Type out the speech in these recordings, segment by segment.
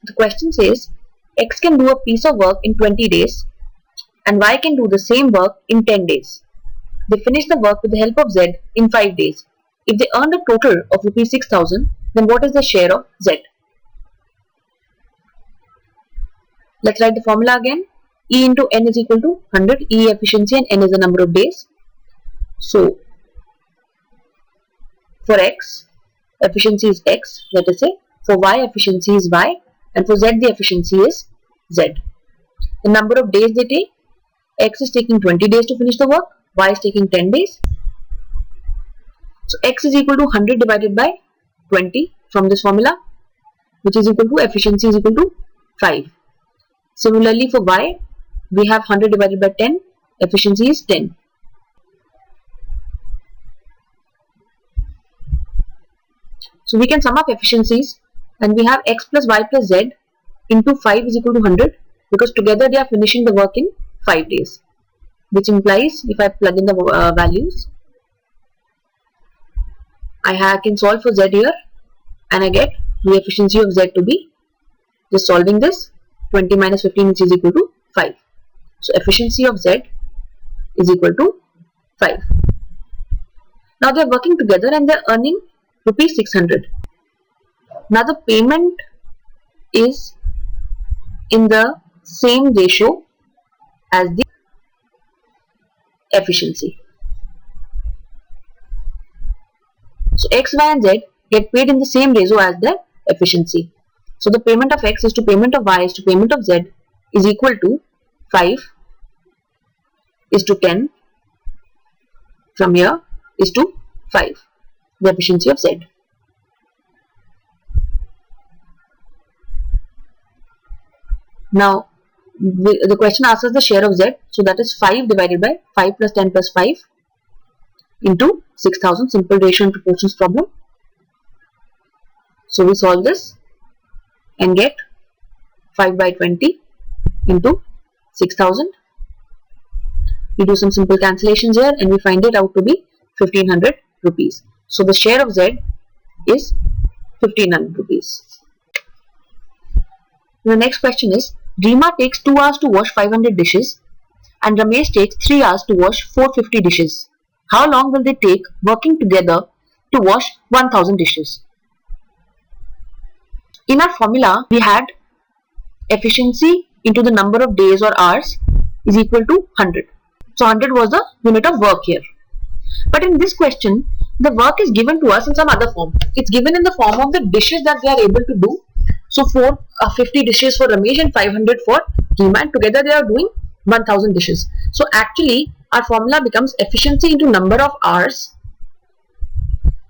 The question says X can do a piece of work in 20 days and Y can do the same work in 10 days. They finish the work with the help of Z in 5 days. If they earned a total of Rs 6,000, then what is the share of Z? Let's write the formula again. E into N is equal to 100. E efficiency and N is the number of days. So, for X, efficiency is X, let us say. For Y, efficiency is Y. And for Z, the efficiency is Z. The number of days they take, X is taking 20 days to finish the work, Y is taking 10 days. So X is equal to 100 divided by 20 from this formula, which is equal to efficiency is equal to 5. Similarly for Y, we have 100 divided by 10, efficiency is 10. So we can sum up efficiencies and we have X plus Y plus Z into 5 is equal to 100 because together they are finishing the work in 5 days, which implies if I plug in the values, I can solve for Z here and I get the efficiency of Z to be, just solving this, 20 minus 15 which is equal to 5. So efficiency of Z is equal to 5. Now they are working together and they are earning Rs 600. Now the payment is in the same ratio as the efficiency. So X, Y and Z get paid in the same ratio as the efficiency. So the payment of X is to payment of Y is to payment of Z is equal to 5 is to 10 from here is to 5, the efficiency of Z. Now the question asks us the share of Z, so that is 5 divided by 5 plus 10 plus 5 into 6,000, simple ratio and proportions problem. So we solve this and get 5 by 20 into 6,000. We do some simple cancellations here and we find it out to be 1500 rupees. So the share of Z is 1500 rupees. The next question is, Reema takes 2 hours to wash 500 dishes and Ramesh takes 3 hours to wash 450 dishes. How long will they take working together to wash 1000 dishes? In our formula, we had efficiency into the number of days or hours is equal to 100. So 100 was the unit of work here. But in this question, the work is given to us in some other form. It's given in the form of the dishes that they are able to do. So 450 dishes for Ramesh and 500 for Reema, and together they are doing 1000 dishes. So actually our formula becomes efficiency into number of hours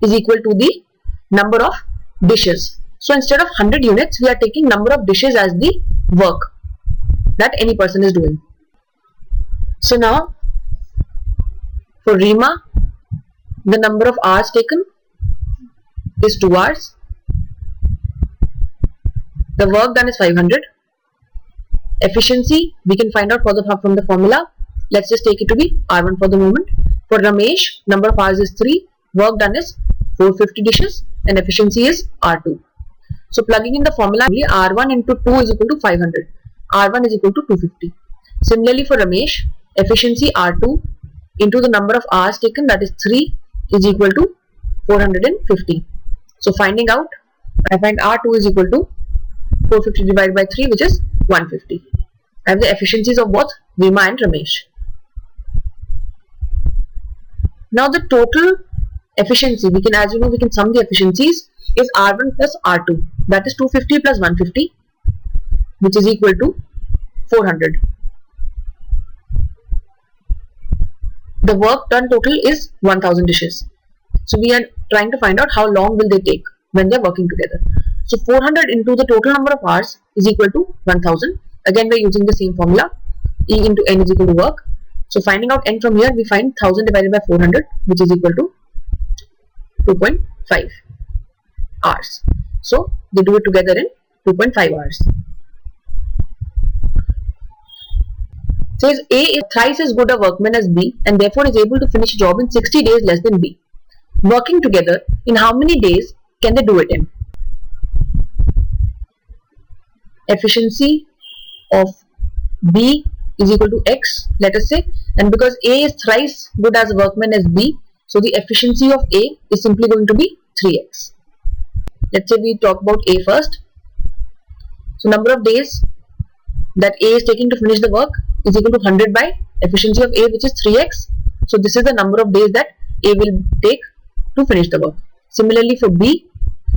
is equal to the number of dishes. So instead of 100 units, we are taking number of dishes as the work that any person is doing. So now for Reema, the number of hours taken is 2 hours. The work done is 500. Efficiency we can find out from the formula. Let's just take it to be R1 for the moment. For Ramesh, number of hours is 3. Work done is 450 dishes and efficiency is R2. So plugging in the formula, R1 into 2 is equal to 500. R1 is equal to 250. Similarly for Ramesh, efficiency R2 into the number of hours taken, that is 3, is equal to 450. So finding out, I find R2 is equal to 450 divided by 3, which is 150. I have the efficiencies of both Reema and Ramesh. Now the total efficiency, we can, as you know, we can sum the efficiencies, is R1 plus R2. That is 250 plus 150, which is equal to 400. The work done total is 1000 dishes. So we are trying to find out how long will they take when they are working together. So 400 into the total number of hours is equal to 1000. Again we are using the same formula. E into N is equal to work. So finding out N from here, we find 1000 divided by 400, which is equal to 2.5 hours. So they do it together in 2.5 hours. Says A is thrice as good a workman as B and therefore is able to finish a job in 60 days less than B. Working together, in how many days can they do it in? efficiency of B is equal to X, let us say, and because A is thrice good as a workman as B, so the efficiency of A is simply going to be 3x. Let's say we talk about A first. So number of days that A is taking to finish the work is equal to 100 by efficiency of A, which is 3x. So this is the number of days that A will take to finish the work. Similarly for B,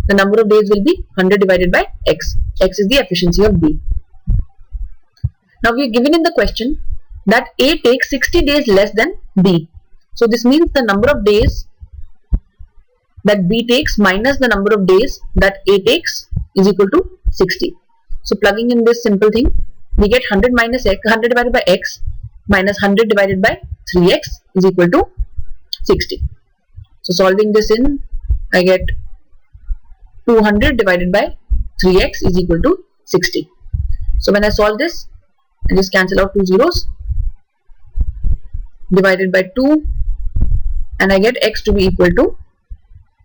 the number of days will be 100 divided by x. X is the efficiency of B. Now we are given in the question that A takes 60 days less than B. So this means the number of days that B takes minus the number of days that A takes is equal to 60. So plugging in this simple thing, we get 100 minus x, 100 divided by x minus 100 divided by 3x is equal to 60. So solving this in, I get 200 divided by 3x is equal to 60. So when I solve this, I just cancel out 2 zeros, divided by 2, and I get x to be equal to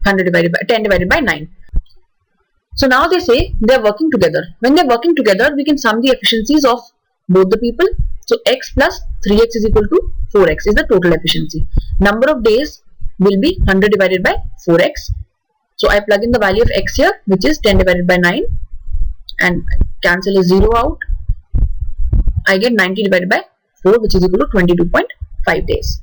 100 divided by 10 divided by 9. So now they say they are working together. When they are working together, we can sum the efficiencies of both the people. So x plus 3x is equal to 4x is the total efficiency. Number of days will be 100 divided by 4x. So I plug in the value of x here, which is 10 divided by 9, and cancel a 0 out. I get 90 divided by 4, which is equal to 22.5 days.